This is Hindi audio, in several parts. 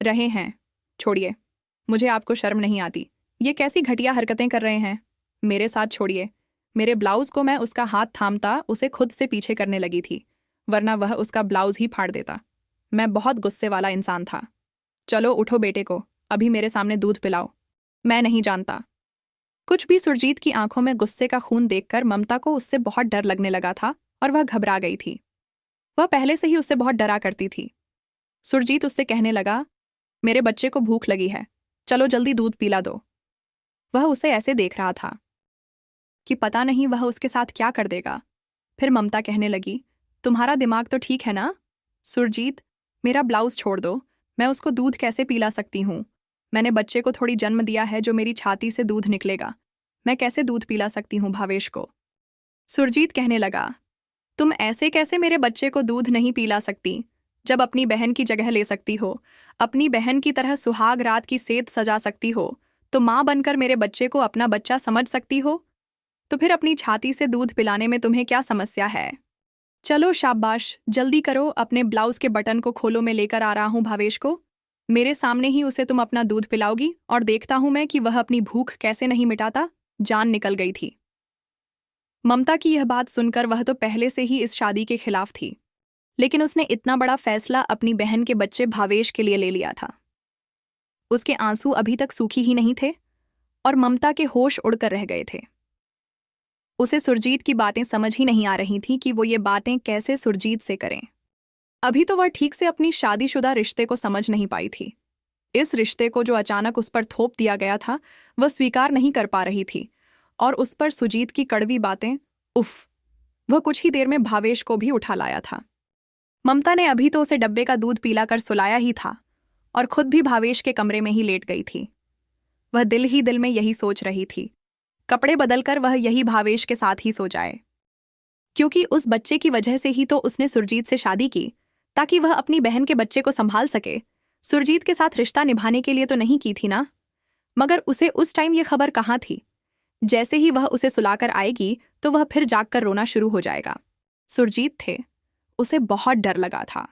रहे हैं। छोड़िए, मुझे आपको शर्म नहीं आती। ये कैसी घटिया हरकतें कर रहे हैं? मेरे साथ छोड़िए। मेरे ब्लाउज को मैं उसका हाथ थामता उसे खुद से पीछे करने लगी थी, वरना वह उसका ब्लाउज ही फाड़ देता। मैं बहुत गुस्से वाला इंसान था। चलो उठो बेटे को, अभी मेरे सामने दूध पिलाओ। मैं नहीं जानता। कुछ भी सुरजीत की आंखों में गुस्से का खून देखकर ममता को उससे बहुत डर लगने लगा था और वह घबरा गई थी। वह पहले से ही उससे बहुत डरा करती थी। सुरजीत उससे कहने लगा, मेरे बच्चे को भूख लगी है, चलो जल्दी दूध पिला दो। वह उसे ऐसे देख रहा था कि पता नहीं वह उसके साथ क्या कर देगा। फिर ममता कहने लगी, तुम्हारा दिमाग तो ठीक है ना? सुरजीत, मेरा ब्लाउज छोड़ दो। मैं उसको दूध कैसे पिला सकती हूँ? मैंने बच्चे को थोड़ी जन्म दिया है जो मेरी छाती से दूध निकलेगा। मैं कैसे दूध पिला सकती हूँ भावेश को? सुरजीत कहने लगा, तुम ऐसे कैसे मेरे बच्चे को दूध नहीं पिला सकती, जब अपनी बहन की जगह ले सकती हो, अपनी बहन की तरह सुहाग रात की सेज सजा सकती हो, तो माँ बनकर मेरे बच्चे को अपना बच्चा समझ सकती हो? तो फिर अपनी छाती से दूध पिलाने में तुम्हें क्या समस्या है? चलो शाबाश, जल्दी करो, अपने ब्लाउज के बटन को खोलो, मैं लेकर आ रहा हूँ भावेश को। मेरे सामने ही उसे तुम अपना दूध पिलाओगी और देखता हूं मैं कि वह अपनी भूख कैसे नहीं मिटाता। जान निकल गई थी। ममता की यह बात सुनकर वह तो पहले से ही इस शादी के खिलाफ थी, लेकिन उसने इतना बड़ा फैसला अपनी बहन के बच्चे भावेश के लिए ले लिया था। उसके आंसू अभी तक सूखी ही नहीं थे और ममता के होश उड़कर रह गए थे। उसे सुरजीत की बातें समझ ही नहीं आ रही थी कि वो ये बातें कैसे सुरजीत से करें। अभी तो वह ठीक से अपनी शादीशुदा रिश्ते को समझ नहीं पाई थी। इस रिश्ते को जो अचानक उस पर थोप दिया गया था, वह स्वीकार नहीं कर पा रही थी, और उस पर सुजीत की कड़वी बातें, उफ। वह कुछ ही देर में भावेश को भी उठा लाया था। ममता ने अभी तो उसे डब्बे का दूध पिलाकर सुलाया ही था और खुद भी भावेश के कमरे में ही लेट गई थी। वह दिल ही दिल में यही सोच रही थी, कपड़े बदलकर वह यही भावेश के साथ ही सो जाए, क्योंकि उस बच्चे की वजह से ही तो उसने सुरजीत से शादी की, ताकि वह अपनी बहन के बच्चे को संभाल सके। सुरजीत के साथ रिश्ता निभाने के लिए तो नहीं की थी ना। मगर उसे उस टाइम यह खबर कहाँ थी? जैसे ही वह उसे सुलाकर आएगी तो वह फिर जागकर रोना शुरू हो जाएगा। सुरजीत थे, उसे बहुत डर लगा था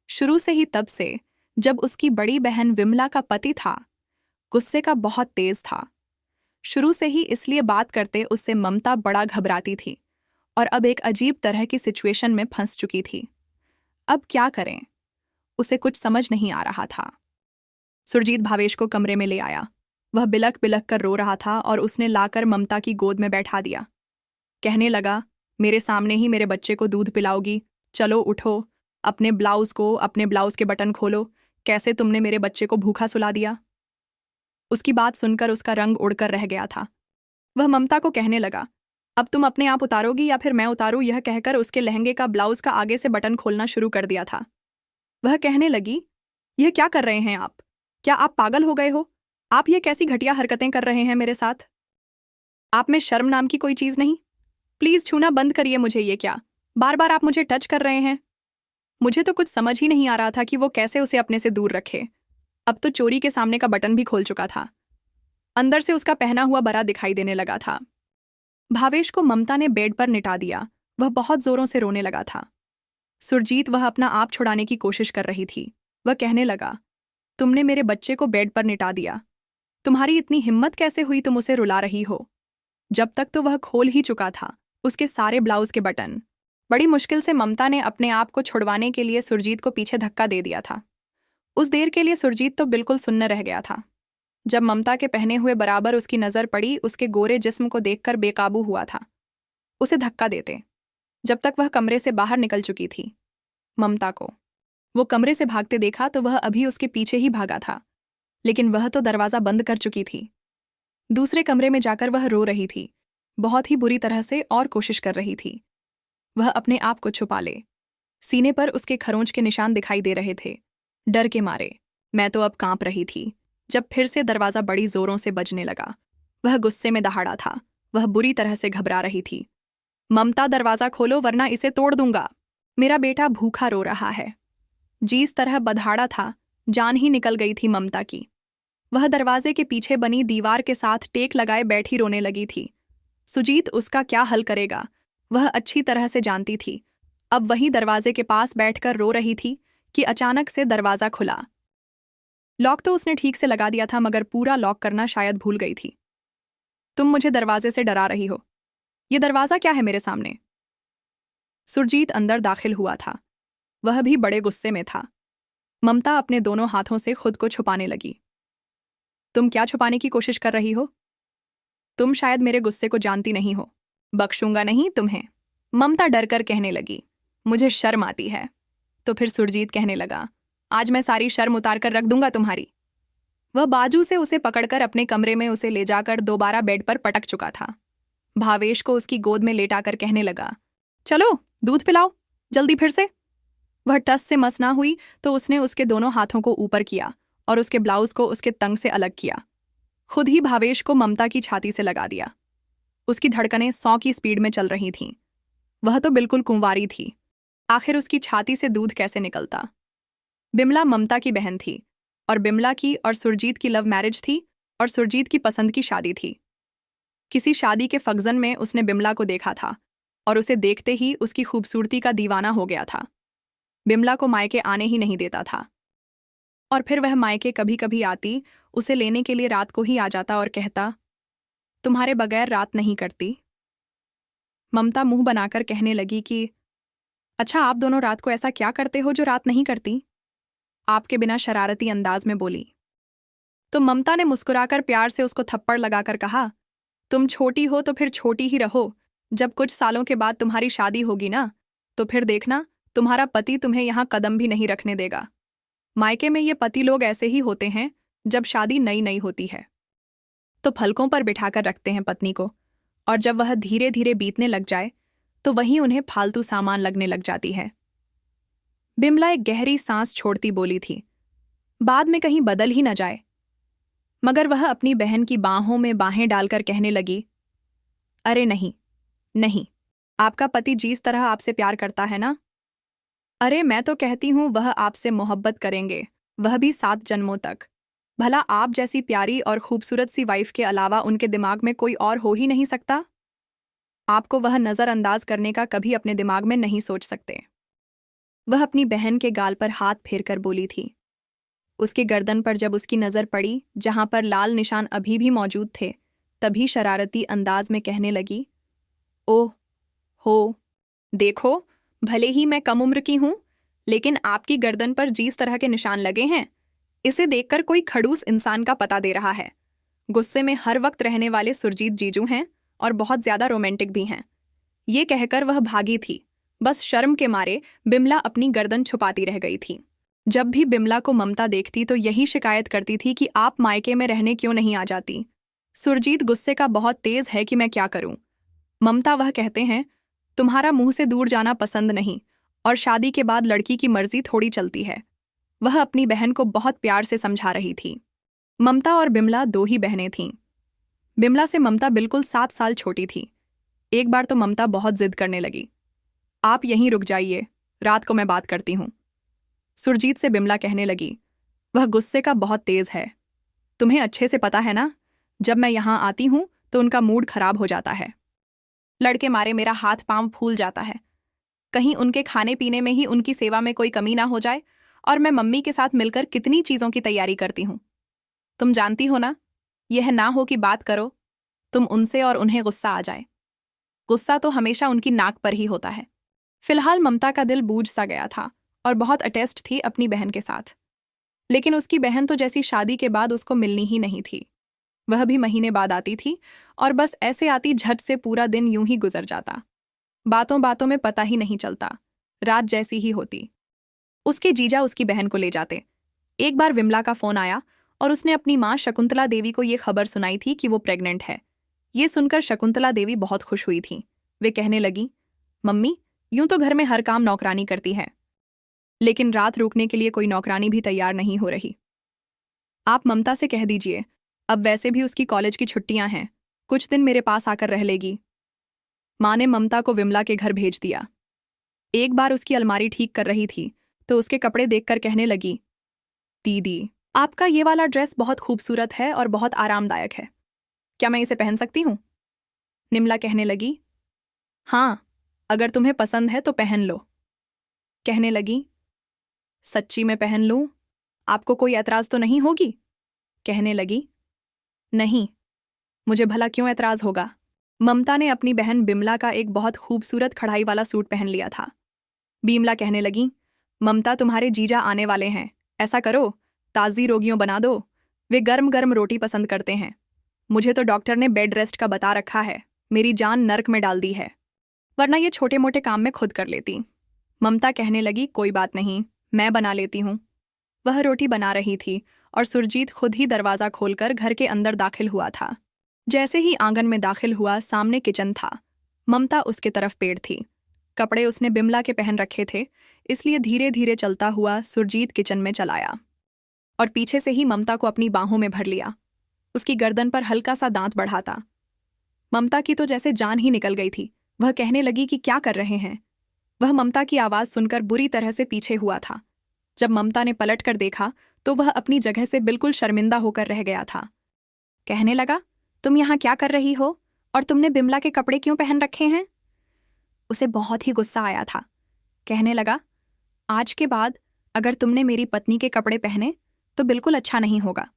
शुरू से ही, तब से जब उसकी बड़ी बहन विमला का पति था। गुस्से का बहुत तेज था शुरू से ही, इसलिए बात करते उससे ममता बड़ा घबराती थी और अब एक अजीब तरह की सिचुएशन में फंस चुकी थी। अब क्या करें, उसे कुछ समझ नहीं आ रहा था। सुरजीत भावेश को कमरे में ले आया। वह बिलक बिलक कर रो रहा था और उसने लाकर ममता की गोद में बैठा दिया। कहने लगा, मेरे सामने ही मेरे बच्चे को दूध पिलाओगी? चलो उठो, अपने ब्लाउज के बटन खोलो। कैसे तुमने मेरे बच्चे को भूखा सुला दिया? उसकी बात सुनकर उसका रंग उड़कर रह गया था। वह ममता को कहने लगा, अब तुम अपने आप उतारोगी या फिर मैं उतारूं? यह कहकर उसके लहंगे का ब्लाउज का आगे से बटन खोलना शुरू कर दिया था। वह कहने लगी, यह क्या कर रहे हैं आप? क्या आप पागल हो गए हो? आप ये कैसी घटिया हरकतें कर रहे हैं मेरे साथ? आप में शर्म नाम की कोई चीज नहीं? प्लीज छूना बंद करिए मुझे। ये क्या, बार बार आप मुझे टच कर रहे हैं? मुझे तो कुछ समझ ही नहीं आ रहा था कि वो कैसे उसे अपने से दूर रखे। अब तो चोरी के सामने का बटन भी खोल चुका था। अंदर से उसका पहना हुआ बरा दिखाई देने लगा था। भावेश को ममता ने बेड पर निटा दिया। वह बहुत जोरों से रोने लगा था। सुरजीत वह अपना आप छुड़ाने की कोशिश कर रही थी। वह कहने लगा, तुमने मेरे बच्चे को बेड पर निटा दिया। तुम्हारी इतनी हिम्मत कैसे हुई? तुम उसे रुला रही हो। जब तक तो वह खोल ही चुका था उसके सारे ब्लाउज के बटन। बड़ी मुश्किल से ममता ने अपने आप को छुड़वाने के लिए सुरजीत को पीछे धक्का दे दिया था। उस देर के लिए सुरजीत तो बिल्कुल सुन्न रह गया था। जब ममता के पहने हुए बराबर उसकी नजर पड़ी, उसके गोरे जिस्म को देखकर बेकाबू हुआ था उसे धक्का देते, जब तक वह कमरे से बाहर निकल चुकी थी। ममता को वो कमरे से भागते देखा तो वह अभी उसके पीछे ही भागा था, लेकिन वह तो दरवाजा बंद कर चुकी थी। दूसरे कमरे में जाकर वह रो रही थी, बहुत ही बुरी तरह से, और कोशिश कर रही थी वह अपने आप को छुपा ले। सीने पर उसके खरोंच के निशान दिखाई दे रहे थे। डर के मारे मैं तो अब कांप रही थी जब फिर से दरवाजा बड़ी जोरों से बजने लगा। वह गुस्से में दहाड़ा था। वह बुरी तरह से घबरा रही थी। ममता, दरवाजा खोलो वरना इसे तोड़ दूंगा। मेरा बेटा भूखा रो रहा है। जिस तरह बधाड़ा था, जान ही निकल गई थी ममता की। वह दरवाजे के पीछे बनी दीवार के साथ टेक लगाए बैठी रोने लगी थी। सुजीत उसका क्या हल करेगा, वह अच्छी तरह से जानती थी। अब वही दरवाजे के पास बैठकर रो रही थी कि अचानक से दरवाजा खुला। लॉक तो उसने ठीक से लगा दिया था, मगर पूरा लॉक करना शायद भूल गई थी। तुम मुझे दरवाजे से डरा रही हो। ये दरवाज़ा क्या है मेरे सामने? सुरजीत अंदर दाखिल हुआ था। वह भी बड़े गुस्से में था। ममता अपने दोनों हाथों से खुद को छुपाने लगी। तुम क्या छुपाने की कोशिश कर रही हो? तुम शायद मेरे गुस्से को जानती नहीं हो। बख्शूंगा नहीं तुम्हें, ममता डर कर कहने लगी। मुझे शर्म आती है। तो फिर सुरजीत कहने लगा, आज मैं सारी शर्म उतार कर रख दूंगा तुम्हारी। वह बाजू से उसे पकड़कर अपने कमरे में उसे ले जाकर दोबारा बेड पर पटक चुका था। भावेश को उसकी गोद में लेटाकर कहने लगा, चलो दूध पिलाओ जल्दी फिर से। वह टस से मस ना हुई तो उसने उसके दोनों हाथों को ऊपर किया और उसके ब्लाउज को उसके तंग से अलग किया। खुद ही भावेश को ममता की छाती से लगा दिया। उसकी धड़कनें 100 की स्पीड में चल रही थीं। वह तो बिल्कुल कुंवारी थी। आखिर उसकी छाती से दूध कैसे निकलता? बिमला ममता की बहन थी और बिमला की और सुरजीत की लव मैरिज थी और सुरजीत की पसंद की शादी थी। किसी शादी के फंक्शन में उसने बिमला को देखा था और उसे देखते ही उसकी खूबसूरती का दीवाना हो गया था। बिमला को मायके आने ही नहीं देता था और फिर वह मायके कभी कभी आती, उसे लेने के लिए रात को ही आ जाता और कहता, तुम्हारे बगैर रात नहीं करती। ममता मुंह बनाकर कहने लगी कि अच्छा, आप दोनों रात को ऐसा क्या करते हो जो रात नहीं करती? आपके बिना शरारती अंदाज में बोली। तो ममता ने मुस्कुराकर प्यार से उसको थप्पड़ लगाकर कहा, तुम छोटी हो तो फिर छोटी ही रहो। जब कुछ सालों के बाद तुम्हारी शादी होगी ना, तो फिर देखना तुम्हारा पति तुम्हें यहाँ कदम भी नहीं रखने देगा। मायके में ये पति लोग ऐसे ही होते हैं, जब शादी नई नई होती है तो फलकों पर बिठाकर रखते हैं पत्नी को, और जब वह धीरे धीरे बीतने लग जाए तो वहीं उन्हें फालतू सामान लगने लग जाती है। बिमला एक गहरी सांस छोड़ती बोली थी, बाद में कहीं बदल ही न जाए। मगर वह अपनी बहन की बाहों में बाहें डालकर कहने लगी, अरे नहीं नहीं, आपका पति जिस तरह आपसे प्यार करता है ना, अरे मैं तो कहती हूँ वह आपसे मोहब्बत करेंगे, वह भी 7 जन्मों तक। भला आप जैसी प्यारी और खूबसूरत सी वाइफ के अलावा उनके दिमाग में कोई और हो ही नहीं सकता। आपको वह नज़रअंदाज करने का कभी अपने दिमाग में नहीं सोच सकते। वह अपनी बहन के गाल पर हाथ फेरकर बोली थी। उसके गर्दन पर जब उसकी नज़र पड़ी, जहां पर लाल निशान अभी भी मौजूद थे, तभी शरारती अंदाज में कहने लगी, ओह हो, देखो, भले ही मैं कम उम्र की हूं, लेकिन आपकी गर्दन पर जिस तरह के निशान लगे हैं, इसे देखकर कोई खड़ूस इंसान का पता दे रहा है। गुस्से में हर वक्त रहने वाले सुरजीत जीजू हैं और बहुत ज्यादा रोमांटिक भी हैं। ये कहकर वह भागी थी। बस शर्म के मारे बिमला अपनी गर्दन छुपाती रह गई थी। जब भी बिमला को ममता देखती तो यही शिकायत करती थी कि आप मायके में रहने क्यों नहीं आ जाती। सुरजीत गुस्से का बहुत तेज है कि मैं क्या करूं। ममता वह कहते हैं, तुम्हारा मुंह से दूर जाना पसंद नहीं, और शादी के बाद लड़की की मर्जी थोड़ी चलती है। वह अपनी बहन को बहुत प्यार से समझा रही थी। ममता और बिमला 2 ही बहनें थीं। बिमला से ममता बिल्कुल 7 साल छोटी थी। एक बार तो ममता बहुत जिद करने लगी, आप यहीं रुक जाइए, रात को मैं बात करती हूं। सुरजीत से बिमला कहने लगी, वह गुस्से का बहुत तेज है। तुम्हें अच्छे से पता है ना, जब मैं यहां आती हूं तो उनका मूड खराब हो जाता है। लड़के मारे मेरा हाथ पांव फूल जाता है। कहीं उनके खाने पीने में ही उनकी सेवा में कोई कमी ना हो जाए, और मैं मम्मी के साथ मिलकर कितनी चीजों की तैयारी करती हूं। तुम जानती हो ना, यह ना हो कि बात करो तुम उनसे और उन्हें गुस्सा आ जाए। गुस्सा तो हमेशा उनकी नाक पर ही होता है। फिलहाल ममता का दिल बूझ सा गया था और बहुत अटैच्ड थी अपनी बहन के साथ। लेकिन उसकी बहन तो जैसी शादी के बाद उसको मिलनी ही नहीं थी। वह भी महीने बाद आती थी और बस ऐसे आती, झट से पूरा दिन यूं ही गुजर जाता। बातों बातों में पता ही नहीं चलता, रात जैसी ही होती। उसके जीजा उसकी बहन को ले जाते। एक बार विमला का फोन आया और उसने अपनी माँ शकुंतला देवी को ये खबर सुनाई थी कि वो प्रेग्नेंट है। ये सुनकर शकुंतला देवी बहुत खुश हुई थी। वे कहने लगी, मम्मी, यूं तो घर में हर काम नौकरानी करती है, लेकिन रात रुकने के लिए कोई नौकरानी भी तैयार नहीं हो रही। आप ममता से कह दीजिए, अब वैसे भी उसकी कॉलेज की छुट्टियां हैं, कुछ दिन मेरे पास आकर रह लेगी। माँ ने ममता को विमला के घर भेज दिया। एक बार उसकी अलमारी ठीक कर रही थी तो उसके कपड़े देखकर कहने लगी, दीदी, आपका ये वाला ड्रेस बहुत खूबसूरत है और बहुत आरामदायक है, क्या मैं इसे पहन सकती हूँ? निमला कहने लगी, हाँ, अगर तुम्हें पसंद है तो पहन लो। कहने लगी, सच्ची में पहन लूं? आपको कोई ऐतराज तो नहीं होगी? कहने लगी, नहीं, मुझे भला क्यों ऐतराज होगा। ममता ने अपनी बहन बिमला का एक बहुत खूबसूरत कढ़ाई वाला सूट पहन लिया था। बिमला कहने लगी, ममता तुम्हारे जीजा आने वाले हैं, ऐसा करो ताज़ी रोगियों बना दो, वे गर्म गर्म रोटी पसंद करते हैं। मुझे तो डॉक्टर ने बेड रेस्ट का बता रखा है, मेरी जान नर्क में डाल दी है, वरना ये छोटे मोटे काम में खुद कर लेती। ममता कहने लगी, कोई बात नहीं, मैं बना लेती हूँ। वह रोटी बना रही थी और सुरजीत खुद ही दरवाज़ा खोलकर घर के अंदर दाखिल हुआ था। जैसे ही आंगन में दाखिल हुआ, सामने किचन था। ममता उसके तरफ पेड़ थी। कपड़े उसने बिमला के पहन रखे थे, इसलिए धीरे धीरे चलता हुआ सुरजीत किचन में चलाया और पीछे से ही ममता को अपनी बाहों में भर लिया। उसकी गर्दन पर हल्का सा दांत बढ़ा था। ममता की तो जैसे जान ही निकल गई थी। वह कहने लगी कि क्या कर रहे हैं। वह ममता की आवाज़ सुनकर बुरी तरह से पीछे हुआ था। जब ममता ने पलट कर देखा तो वह अपनी जगह से बिल्कुल शर्मिंदा होकर रह गया था। कहने लगा, तुम यहाँ क्या कर रही हो और तुमने बिमला के कपड़े क्यों पहन रखे हैं? उसे बहुत ही गुस्सा आया था। कहने लगा, आज के बाद अगर तुमने मेरी पत्नी के कपड़े पहने तो बिल्कुल अच्छा नहीं होगा।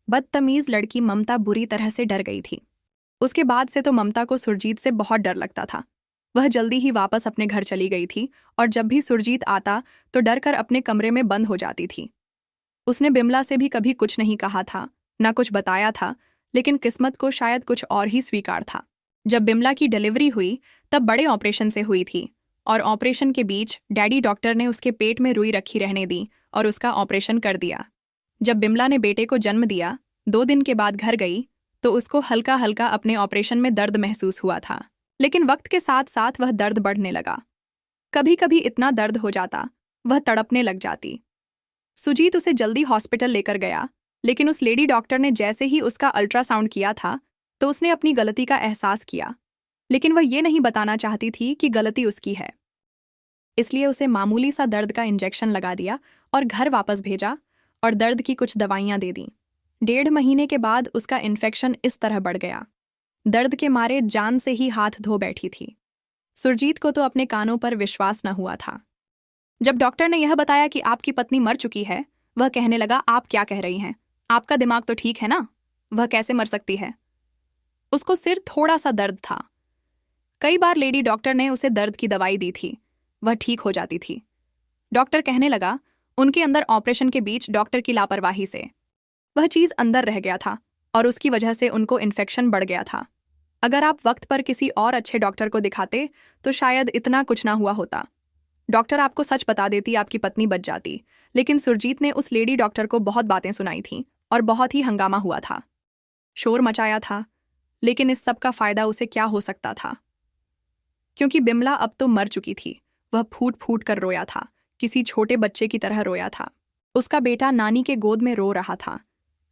बदतमीज लड़की ममता बुरी तरह से डर गई थी। उसके बाद से तो ममता को सुरजीत से बहुत डर लगता था। वह जल्दी ही वापस अपने घर चली गई थी और जब भी सुरजीत आता तो डरकर अपने कमरे में बंद हो जाती थी। उसने बिमला से भी कभी कुछ नहीं कहा था, न कुछ बताया था, लेकिन किस्मत को शायद कुछ और ही स्वीकार था। जब बिमला की डिलीवरी हुई तब बड़े ऑपरेशन से हुई थी और ऑपरेशन के बीच डैडी डॉक्टर ने उसके पेट में रुई रखी रहने दी और उसका ऑपरेशन कर दिया। जब बिमला ने बेटे को जन्म दिया, 2 दिन के बाद घर गई तो उसको हल्का हल्का अपने ऑपरेशन में दर्द महसूस हुआ था, लेकिन वक्त के साथ साथ वह दर्द बढ़ने लगा। कभी कभी इतना दर्द हो जाता वह तड़पने लग जाती। सुजीत उसे जल्दी हॉस्पिटल लेकर गया, लेकिन उस लेडी डॉक्टर ने जैसे ही उसका अल्ट्रासाउंड किया था तो उसने अपनी गलती का एहसास किया, लेकिन वह ये नहीं बताना चाहती थी कि गलती उसकी है। इसलिए उसे मामूली सा दर्द का इंजेक्शन लगा दिया और घर वापस भेजा और दर्द की कुछ दवाइयाँ दे दी। 1.5 महीने के बाद उसका इन्फेक्शन इस तरह बढ़ गया। दर्द के मारे जान से ही हाथ धो बैठी थी। सुरजीत को तो अपने कानों पर विश्वास न हुआ था। जब डॉक्टर ने यह बताया कि आपकी पत्नी मर चुकी है, वह कहने लगा, आप क्या कह रही हैं? आपका दिमाग तो ठीक है ना? वह कैसे मर सकती है? उसको सिर थोड़ा सा दर्द था। कई बार लेडी डॉक्टर ने उसे दर्द की दवाई दी थी, वह ठीक हो जाती थी। डॉक्टर कहने लगा, उनके अंदर ऑपरेशन के बीच डॉक्टर की लापरवाही से वह चीज़ अंदर रह गया था और उसकी वजह से उनको इन्फेक्शन बढ़ गया था। अगर आप वक्त पर किसी और अच्छे डॉक्टर को दिखाते तो शायद इतना कुछ ना हुआ होता। डॉक्टर आपको सच बता देती, आपकी पत्नी बच जाती। लेकिन सुरजीत ने उस लेडी डॉक्टर को बहुत बातें सुनाई थीं और बहुत ही हंगामा हुआ था, शोर मचाया था, लेकिन इस सब का फायदा उसे क्या हो सकता था? क्योंकि बिमला अब तो मर चुकी थी। वह फूट फूट कर रोया था, किसी छोटे बच्चे की तरह रोया था। उसका बेटा नानी के गोद में रो रहा था।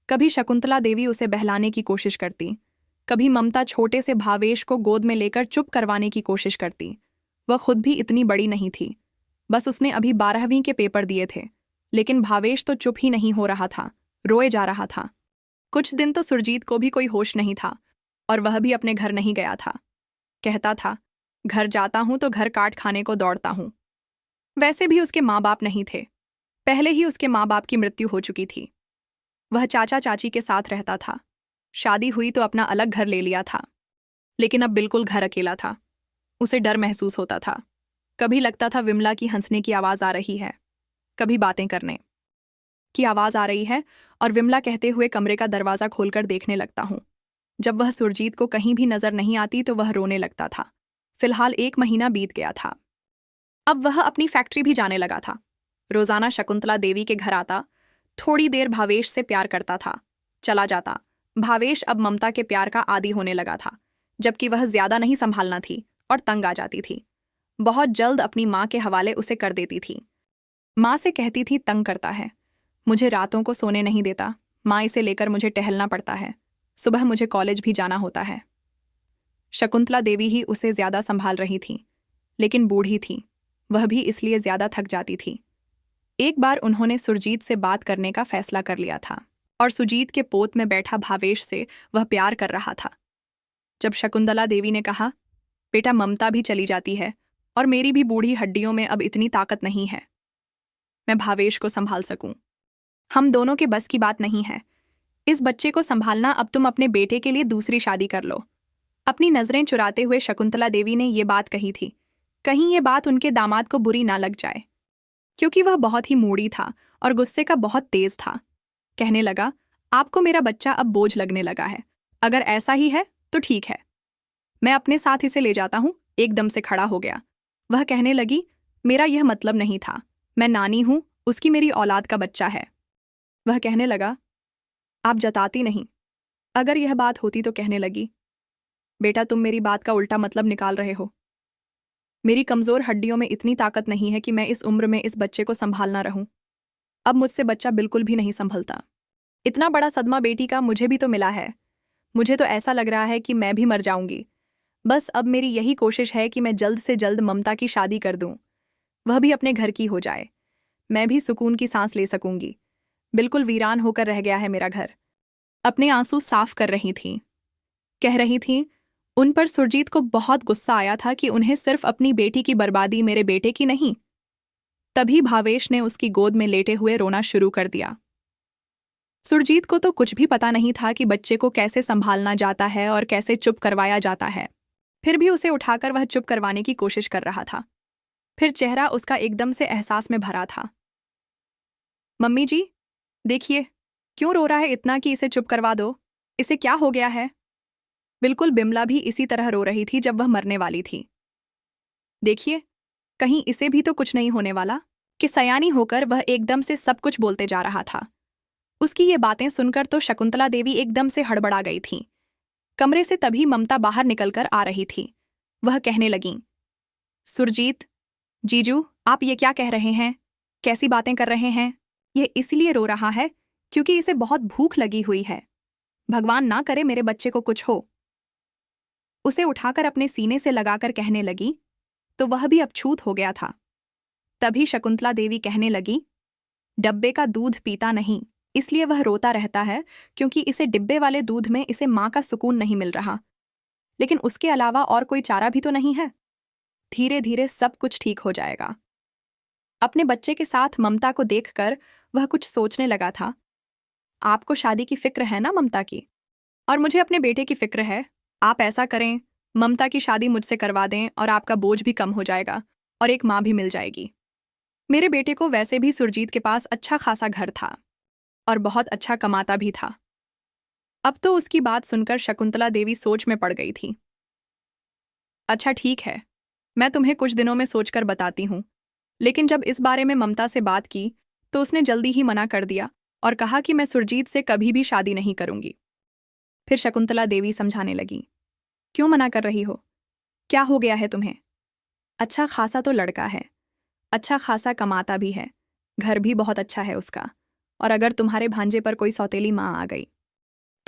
कभी शकुंतला देवी उसे बहलाने की कोशिश करती, कभी ममता छोटे से भावेश को गोद में लेकर चुप करवाने की कोशिश करती। वह खुद भी इतनी बड़ी नहीं थी, बस उसने अभी 12वीं के पेपर दिए थे, लेकिन भावेश तो चुप ही नहीं हो रहा था, रोए जा रहा था। कुछ दिन तो सुरजीत को भी कोई होश नहीं था और वह भी अपने घर नहीं गया था। कहता था, घर जाता हूं तो घर काट खाने को दौड़ता हूं। वैसे भी उसके माँ बाप नहीं थे, पहले ही उसके माँ बाप की मृत्यु हो चुकी थी। वह चाचा चाची के साथ रहता था। शादी हुई तो अपना अलग घर ले लिया था, लेकिन अब बिल्कुल घर अकेला था। उसे डर महसूस होता था। कभी लगता था विमला की हंसने की आवाज़ आ रही है, कभी बातें करने की आवाज़ आ रही है और विमला कहते हुए कमरे का दरवाज़ा खोलकर देखने लगता हूँ। जब वह सुरजीत को कहीं भी नज़र नहीं आती तो वह रोने लगता था। फिलहाल 1 महीना बीत गया था। अब वह अपनी फैक्ट्री भी जाने लगा था। रोज़ाना शकुंतला देवी के घर आता, थोड़ी देर भावेश से प्यार करता था, चला जाता। भावेश अब ममता के प्यार का आदी होने लगा था, जबकि वह ज्यादा नहीं संभालना थी और तंग आ जाती थी। बहुत जल्द अपनी माँ के हवाले उसे कर देती थी। माँ से कहती थी, तंग करता है, मुझे रातों को सोने नहीं देता, माँ इसे लेकर मुझे टहलना पड़ता है, सुबह मुझे कॉलेज भी जाना होता है। शकुंतला देवी ही उसे ज्यादा संभाल रही थी, लेकिन बूढ़ी थी, वह भी इसलिए ज्यादा थक जाती थी। एक बार उन्होंने सुरजीत से बात करने का फैसला कर लिया था और सुजीत के पोत में बैठा भावेश से वह प्यार कर रहा था। जब शकुंतला देवी ने कहा, बेटा ममता भी चली जाती है और मेरी भी बूढ़ी हड्डियों में अब इतनी ताकत नहीं है, मैं भावेश को संभाल सकूं। हम दोनों के बस की बात नहीं है। इस बच्चे को संभालना अब तुम अपने बेटे के लिए दूसरी शादी कर लो। अपनी नजरें चुराते हुए शकुंतला देवी ने ये बात कही थी। कहीं ये बात उनके दामाद को बुरी ना लग जाए, क्योंकि वह बहुत ही मूडी था और गुस्से का बहुत तेज था। कहने लगा, आपको मेरा बच्चा अब बोझ लगने लगा है। अगर ऐसा ही है तो ठीक है, मैं अपने साथ इसे ले जाता हूं। एकदम से खड़ा हो गया। वह कहने लगी, मेरा यह मतलब नहीं था। मैं नानी हूं, उसकी मेरी औलाद का बच्चा है। वह कहने लगा, आप जताती नहीं। अगर यह बात होती तो कहने लगी, बेटा तुम मेरी बात का उल्टा मतलब निकाल रहे हो। मेरी कमजोर हड्डियों में इतनी ताकत नहीं है कि मैं इस उम्र में इस बच्चे को संभालना रहूं। अब मुझसे बच्चा बिल्कुल भी नहीं संभलता। इतना बड़ा सदमा बेटी का मुझे भी तो मिला है। मुझे तो ऐसा लग रहा है कि मैं भी मर जाऊंगी। बस अब मेरी यही कोशिश है कि मैं जल्द से जल्द ममता की शादी कर दूं, वह भी अपने घर की हो जाए। मैं भी सुकून की सांस ले सकूंगी। बिल्कुल वीरान होकर रह गया है मेरा घर। अपने आंसू साफ कर रही थीं। कह रही थीं, उन पर सुरजीत को बहुत गुस्सा आया था कि उन्हें सिर्फ अपनी बेटी की बर्बादी, मेरे बेटे की नहीं। तभी भावेश ने उसकी गोद में लेटे हुए रोना शुरू कर दिया। सुरजीत को तो कुछ भी पता नहीं था कि बच्चे को कैसे संभालना जाता है और कैसे चुप करवाया जाता है। फिर भी उसे उठाकर वह चुप करवाने की कोशिश कर रहा था। फिर चेहरा उसका एकदम से एहसास में भरा था। मम्मी जी, देखिए, क्यों रो रहा है इतना कि इसे चुप करवा दो। इसे क्या हो गया है? बिल्कुल बिमला भी इसी तरह रो रही थी जब वह मरने वाली थी। देखिए, कहीं इसे भी तो कुछ नहीं होने वाला। कि सयानी होकर वह एकदम से सब कुछ बोलते जा रहा था। उसकी ये बातें सुनकर तो शकुंतला देवी एकदम से हड़बड़ा गई थीं। कमरे से तभी ममता बाहर निकलकर आ रही थी। वह कहने लगीं, सुरजीत, जीजू, आप ये क्या कह रहे हैं? कैसी बातें कर रहे हैं? यह इसलिए रो रहा है क्योंकि इसे बहुत भूख लगी हुई है। भगवान ना करे मेरे बच्चे को कुछ हो। उसे उठाकर अपने सीने से लगाकर कहने लगी, तो वह भी अछूत हो गया था। तभी शकुंतला देवी कहने लगी, डब्बे का दूध पीता नहीं, इसलिए वह रोता रहता है, क्योंकि इसे डिब्बे वाले दूध में इसे माँ का सुकून नहीं मिल रहा। लेकिन उसके अलावा और कोई चारा भी तो नहीं है। धीरे धीरे सब कुछ ठीक हो जाएगा। अपने बच्चे के साथ ममता को देखकर वह कुछ सोचने लगा था। आपको शादी की फिक्र है ना ममता की, और मुझे अपने बेटे की फिक्र है। आप ऐसा करें, ममता की शादी मुझसे करवा दें और आपका बोझ भी कम हो जाएगा और एक माँ भी मिल जाएगी। मेरे बेटे को वैसे भी सुरजीत के पास अच्छा खासा घर था और बहुत अच्छा कमाता भी था। अब तो उसकी बात सुनकर शकुंतला देवी सोच में पड़ गई थी। अच्छा ठीक है, मैं तुम्हें कुछ दिनों में सोचकर बताती हूँ। लेकिन जब इस बारे में ममता से बात की तो उसने जल्दी ही मना कर दिया और कहा कि मैं सुरजीत से कभी भी शादी नहीं करूंगी। फिर शकुंतला देवी समझाने लगी, क्यों मना कर रही हो? क्या हो गया है तुम्हें? अच्छा खासा तो लड़का है, अच्छा खासा कमाता भी है, घर भी बहुत अच्छा है उसका। और अगर तुम्हारे भांजे पर कोई सौतेली माँ आ गई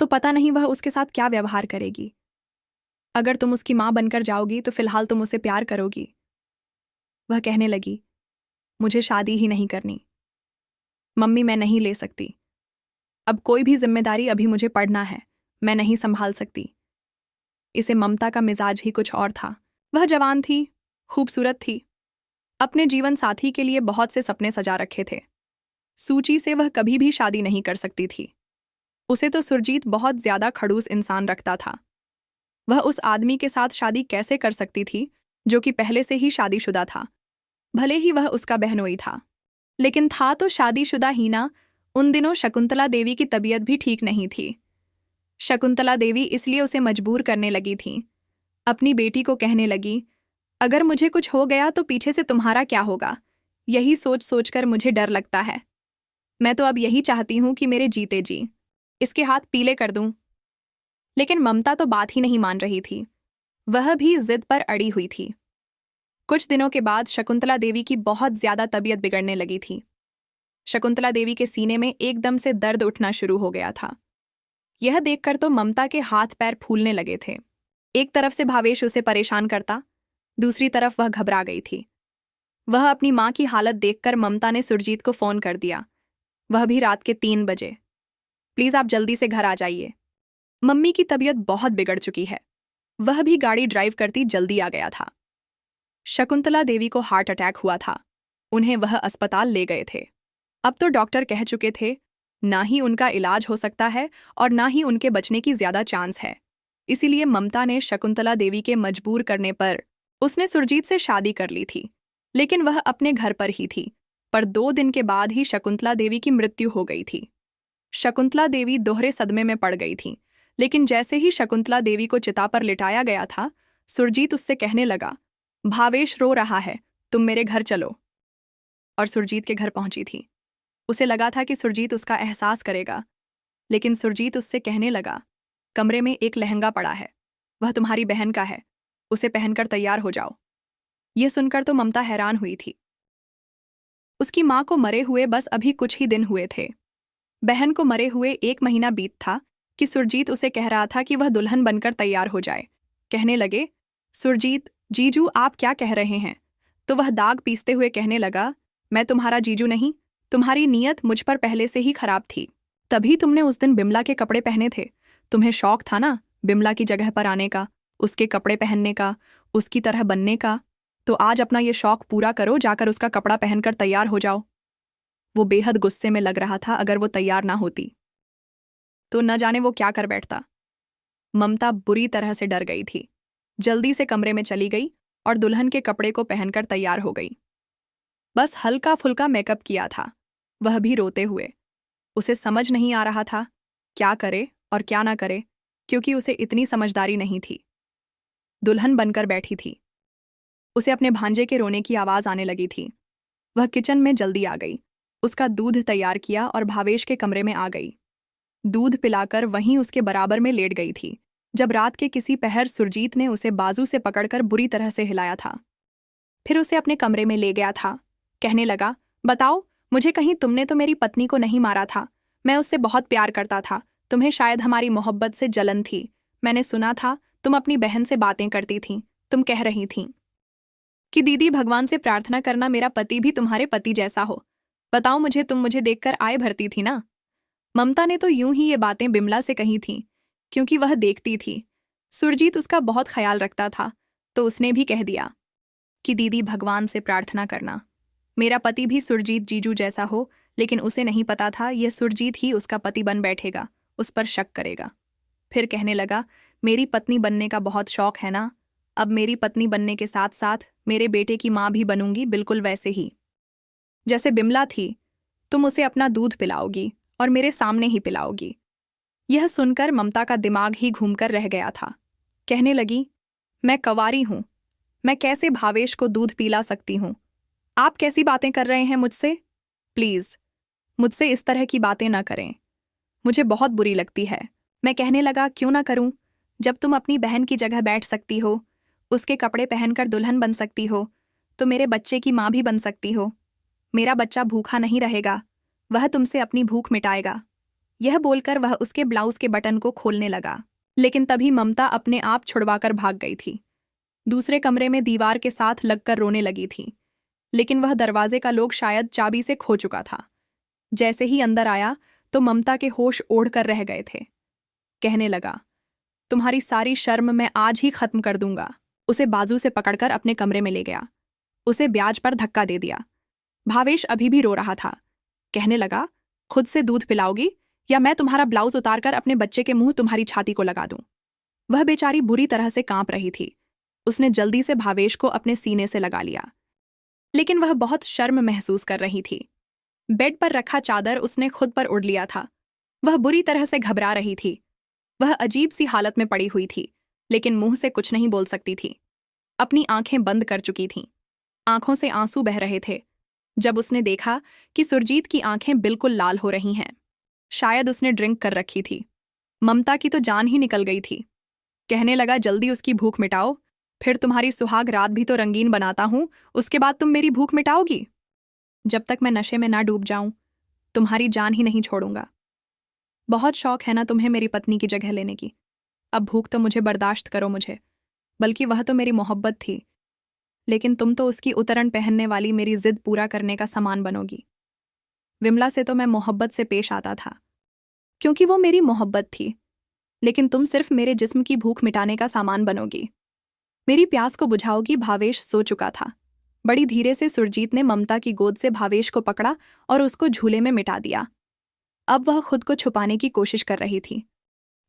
तो पता नहीं वह उसके साथ क्या व्यवहार करेगी। अगर तुम उसकी माँ बनकर जाओगी तो फिलहाल तुम उसे प्यार करोगी। वह कहने लगी, मुझे शादी ही नहीं करनी। मम्मी, मैं नहीं ले सकती। अब कोई भी जिम्मेदारी अभी मुझे पड़ना है, मैं नहीं संभाल सकती। इसे ममता का मिजाज ही कुछ और था। वह जवान थी, खूबसूरत थी, अपने जीवन साथी के लिए बहुत से सपने सजा रखे थे। सूची से वह कभी भी शादी नहीं कर सकती थी। उसे तो सुरजीत बहुत ज्यादा खड़ूस इंसान रखता था। वह उस आदमी के साथ शादी कैसे कर सकती थी जो कि पहले से ही शादीशुदा था? भले ही वह उसका बहनोई था, लेकिन था तो शादीशुदा ही ना। उन दिनों शकुंतला देवी की तबीयत भी ठीक नहीं थी। शकुंतला देवी इसलिए उसे मजबूर करने लगी थी। अपनी बेटी को कहने लगी, अगर मुझे कुछ हो गया तो पीछे से तुम्हारा क्या होगा? यही सोच सोचकर मुझे डर लगता है। मैं तो अब यही चाहती हूं कि मेरे जीते जी इसके हाथ पीले कर दूं। लेकिन ममता तो बात ही नहीं मान रही थी। वह भी जिद पर अड़ी हुई थी। कुछ दिनों के बाद शकुंतला देवी की बहुत ज्यादा तबीयत बिगड़ने लगी थी। शकुंतला देवी के सीने में एकदम से दर्द उठना शुरू हो गया था। यह देखकर तो ममता के हाथ पैर फूलने लगे थे। एक तरफ से भावेश उसे परेशान करता, दूसरी तरफ वह घबरा गई थी। वह अपनी माँ की हालत देखकर ममता ने सुरजीत को फोन कर दिया, वह भी रात के 3 बजे। प्लीज आप जल्दी से घर आ जाइए, मम्मी की तबीयत बहुत बिगड़ चुकी है। वह भी गाड़ी ड्राइव करती जल्दी आ गया था। शकुंतला देवी को हार्ट अटैक हुआ था। उन्हें वह अस्पताल ले गए थे। अब तो डॉक्टर कह चुके थे ना ही उनका इलाज हो सकता है और ना ही उनके बचने की ज्यादा चांस है। इसीलिए ममता ने शकुंतला देवी के मजबूर करने पर उसने सुरजीत से शादी कर ली थी, लेकिन वह अपने घर पर ही थी। पर 2 दिन के बाद ही शकुंतला देवी की मृत्यु हो गई थी। शकुंतला देवी दोहरे सदमे में पड़ गई थी, लेकिन जैसे ही शकुंतला देवी को चिता पर लिटाया गया था, सुरजीत उससे कहने लगा, भावेश रो रहा है, तुम मेरे घर चलो। और सुरजीत के घर पहुंची थी। उसे लगा था कि सुरजीत उसका एहसास करेगा, लेकिन सुरजीत उससे कहने लगा, कमरे में एक लहंगा पड़ा है, वह तुम्हारी बहन का है, उसे पहनकर तैयार हो जाओ। यह सुनकर तो ममता हैरान हुई थी। उसकी मां को मरे हुए बस अभी कुछ ही दिन हुए थे। बहन को मरे हुए 1 महीना बीत था कि सुरजीत उसे कह रहा था कि वह दुल्हन बनकर तैयार हो जाए। कहने लगे, सुरजीत जीजू आप क्या कह रहे हैं? तो वह दाग पीसते हुए कहने लगा, मैं तुम्हारा जीजू नहीं, तुम्हारी नीयत मुझ पर पहले से ही खराब थी। तभी तुमने उस दिन बिमला के कपड़े पहने थे। तुम्हें शौक था ना बिमला की जगह पर आने का, उसके कपड़े पहनने का, उसकी तरह बनने का। तो आज अपना ये शौक पूरा करो, जाकर उसका कपड़ा पहनकर तैयार हो जाओ। वो बेहद गुस्से में लग रहा था। अगर वो तैयार ना होती तो न जाने वो क्या कर बैठता। ममता बुरी तरह से डर गई थी। जल्दी से कमरे में चली गई और दुल्हन के कपड़े को पहनकर तैयार हो गई। बस हल्का फुल्का मेकअप किया था, वह भी रोते हुए। उसे समझ नहीं आ रहा था क्या करे और क्या ना करे, क्योंकि उसे इतनी समझदारी नहीं थी। दुल्हन बनकर बैठी थी। उसे अपने भांजे के रोने की आवाज आने लगी थी। वह किचन में जल्दी आ गई, उसका दूध तैयार किया और भावेश के कमरे में आ गई। दूध पिलाकर वहीं उसके बराबर में लेट गई थी जब रात के किसी पहर सुरजीत ने उसे बाजू से पकड़कर बुरी तरह से हिलाया था। फिर उसे अपने कमरे में ले गया था। कहने लगा, बताओ मुझे, कहीं तुमने तो मेरी पत्नी को नहीं मारा था? मैं उससे बहुत प्यार करता था। तुम्हें शायद हमारी मोहब्बत से जलन थी। मैंने सुना था तुम अपनी बहन से बातें करती थीं। तुम कह रही थीं कि दीदी भगवान से प्रार्थना करना मेरा पति भी तुम्हारे पति जैसा हो। बताओ मुझे, तुम मुझे देखकर आए भरती थी ना? ममता ने तो यूं ही ये बातें बिमला से कही थीं, क्योंकि वह देखती थी सुरजीत उसका बहुत ख्याल रखता था, तो उसने भी कह दिया कि दीदी भगवान से प्रार्थना करना मेरा पति भी सुरजीत जीजू जैसा हो। लेकिन उसे नहीं पता था यह सुरजीत ही उसका पति बन बैठेगा, उस पर शक करेगा। फिर कहने लगा, मेरी पत्नी बनने का बहुत शौक है ना? अब मेरी पत्नी बनने के साथ साथ मेरे बेटे की माँ भी बनूंगी, बिल्कुल वैसे ही जैसे बिमला थी। तुम उसे अपना दूध पिलाओगी और मेरे सामने ही पिलाओगी। यह सुनकर ममता का दिमाग ही घूमकर रह गया था। कहने लगी, मैं कंवारी हूं, मैं कैसे भावेश को दूध पिला सकती हूं? आप कैसी बातें कर रहे हैं मुझसे? प्लीज मुझसे इस तरह की बातें ना करें, मुझे बहुत बुरी लगती है। मैं कहने लगा, क्यों ना करूं? जब तुम अपनी बहन की जगह बैठ सकती हो, उसके कपड़े पहनकर दुल्हन बन सकती हो, तो मेरे बच्चे की माँ भी बन सकती हो। मेरा बच्चा भूखा नहीं रहेगा, वह तुमसे अपनी भूख मिटाएगा। यह बोलकर वह उसके ब्लाउज के बटन को खोलने लगा, लेकिन तभी ममता अपने आप छुड़वाकर भाग गई थी। दूसरे कमरे में दीवार के साथ लगकर रोने लगी थी, लेकिन वह दरवाजे का लोग शायद चाबी से खो चुका था। जैसे ही अंदर आया तो ममता के होश ओढ़कर रह गए थे। कहने लगा, तुम्हारी सारी शर्म मैं आज ही खत्म कर दूंगा। उसे बाजू से पकड़कर अपने कमरे में ले गया, उसे ब्याज पर धक्का दे दिया। भावेश अभी भी रो रहा था। कहने लगा, खुद से दूध पिलाओगी या मैं तुम्हारा ब्लाउज उतारकर अपने बच्चे के मुंह तुम्हारी छाती को लगा दूं? वह बेचारी बुरी तरह से कांप रही थी। उसने जल्दी से भावेश को अपने सीने से लगा लिया, लेकिन वह बहुत शर्म महसूस कर रही थी। बेड पर रखा चादर उसने खुद पर उड़ लिया था। वह बुरी तरह से घबरा रही थी। वह अजीब सी हालत में पड़ी हुई थी, लेकिन मुंह से कुछ नहीं बोल सकती थी। अपनी आंखें बंद कर चुकी थीं। आंखों से आंसू बह रहे थे। जब उसने देखा कि सुरजीत की आंखें बिल्कुल लाल हो रही हैं, शायद उसने ड्रिंक कर रखी थी। ममता की तो जान ही निकल गई थी। कहने लगा, जल्दी उसकी भूख मिटाओ, फिर तुम्हारी सुहाग रात भी तो रंगीन बनाता हूं, उसके बाद तुम मेरी भूख मिटाओगी। जब तक मैं नशे में ना डूब जाऊं, तुम्हारी जान ही नहीं छोड़ूंगा। बहुत शौक है ना तुम्हें मेरी पत्नी की जगह लेने की। अब भूख तो मुझे बर्दाश्त करो मुझे, बल्कि वह तो मेरी मोहब्बत थी, लेकिन तुम तो उसकी उतरन पहनने वाली मेरी जिद पूरा करने का सामान बनोगी। विमला से तो मैं मोहब्बत से पेश आता था, क्योंकि वो मेरी मोहब्बत थी, लेकिन तुम सिर्फ मेरे जिस्म की भूख मिटाने का सामान बनोगी, मेरी प्यास को बुझाओगी। भावेश सो चुका था। बड़ी धीरे से सुरजीत ने ममता की गोद से भावेश को पकड़ा और उसको झूले में मिटा दिया। अब वह खुद को छुपाने की कोशिश कर रही थी,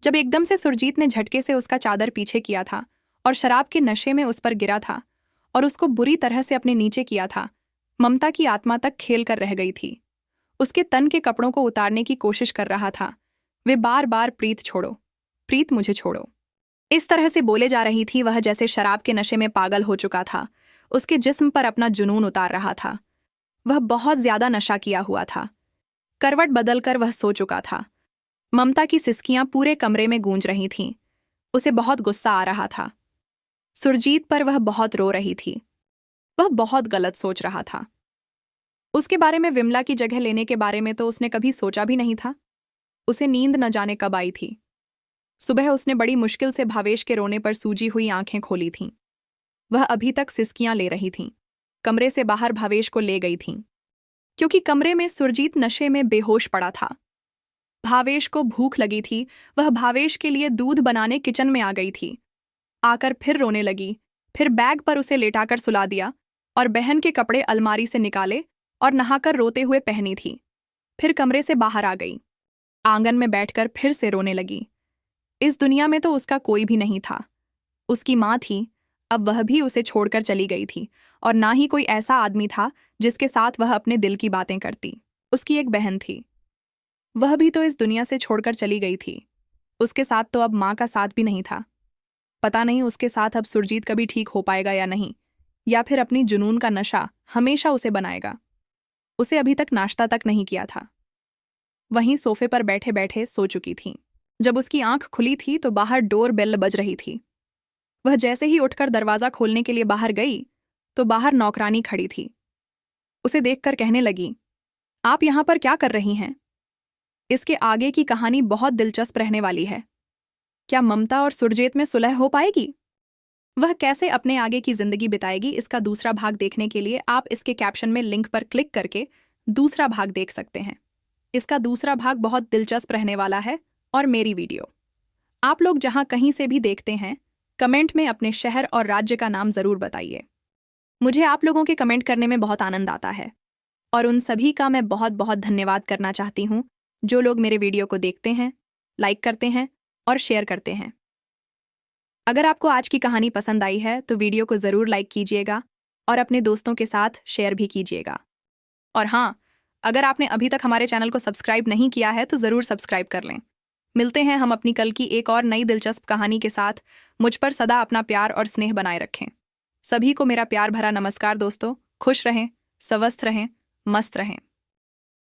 जब एकदम से सुरजीत ने झटके से उसका चादर पीछे किया था और शराब के नशे में उस पर गिरा था और उसको बुरी तरह से अपने नीचे किया था। ममता की आत्मा तक खेल कर रह गई थी। उसके तन के कपड़ों को उतारने की कोशिश कर रहा था। वे बार बार प्रीत छोड़ो, प्रीत मुझे छोड़ो, इस तरह से बोले जा रही थी। वह जैसे शराब के नशे में पागल हो चुका था, उसके जिस्म पर अपना जुनून उतार रहा था। वह बहुत ज्यादा नशा किया हुआ था। करवट बदलकर वह सो चुका था। ममता की सिसकियां पूरे कमरे में गूंज रही थीं। उसे बहुत गुस्सा आ रहा था। सुरजीत पर वह बहुत रो रही थी। वह बहुत गलत सोच रहा था। उसके बारे में, विमला की जगह लेने के बारे में तो उसने कभी सोचा भी नहीं था। उसे नींद न जाने कब आई थी। सुबह उसने बड़ी मुश्किल से भावेश के रोने पर सूजी हुई आंखें खोली थीं। वह अभी तक सिसकियां ले रही थीं। कमरे से बाहर भावेश को ले गई थीं, क्योंकि कमरे में सुरजीत नशे में बेहोश पड़ा था। भावेश को भूख लगी थी। वह भावेश के लिए दूध बनाने किचन में आ गई थी। आकर फिर रोने लगी। फिर बैग पर उसे लेटाकर सुला दिया और बहन के कपड़े अलमारी से निकाले और नहाकर रोते हुए पहनी थी। फिर कमरे से बाहर आ गई। आंगन में बैठकर फिर से रोने लगी। इस दुनिया में तो उसका कोई भी नहीं था। उसकी माँ थी, अब वह भी उसे छोड़कर चली गई थी। और ना ही कोई ऐसा आदमी था जिसके साथ वह अपने दिल की बातें करती। उसकी एक बहन थी, वह भी तो इस दुनिया से छोड़कर चली गई थी। उसके साथ तो अब माँ का साथ भी नहीं था। पता नहीं उसके साथ अब सुरजीत कभी ठीक हो पाएगा या नहीं, या फिर अपनी जुनून का नशा हमेशा उसे बनाएगा। उसे अभी तक नाश्ता तक नहीं किया था। वहीं सोफे पर बैठे बैठे सो चुकी थी। जब उसकी आंख खुली थी तो बाहर डोर बेल बज रही थी। वह जैसे ही उठकर दरवाजा खोलने के लिए बाहर गई तो बाहर नौकरानी खड़ी थी। उसे देखकर कहने लगी, आप यहां पर क्या कर रही हैं? इसके आगे की कहानी बहुत दिलचस्प रहने वाली है। क्या ममता और सुरजीत में सुलह हो पाएगी? वह कैसे अपने आगे की जिंदगी बिताएगी? इसका दूसरा भाग देखने के लिए आप इसके कैप्शन में लिंक पर क्लिक करके दूसरा भाग देख सकते हैं। इसका दूसरा भाग बहुत दिलचस्प रहने वाला है। और मेरी वीडियो आप लोग जहां कहीं से भी देखते हैं, कमेंट में अपने शहर और राज्य का नाम जरूर बताइए। मुझे आप लोगों के कमेंट करने में बहुत आनंद आता है और उन सभी का मैं बहुत बहुत धन्यवाद करना चाहती हूँ जो लोग मेरे वीडियो को देखते हैं, लाइक करते हैं और शेयर करते हैं। अगर आपको आज की कहानी पसंद आई है तो वीडियो को ज़रूर लाइक कीजिएगा और अपने दोस्तों के साथ शेयर भी कीजिएगा। और हाँ, अगर आपने अभी तक हमारे चैनल को सब्सक्राइब नहीं किया है तो ज़रूर सब्सक्राइब कर लें। मिलते हैं हम अपनी कल की एक और नई दिलचस्प कहानी के साथ। मुझ पर सदा अपना प्यार और स्नेह बनाए रखें। सभी को मेरा प्यार भरा नमस्कार दोस्तों। खुश रहें, स्वस्थ रहें, मस्त रहें।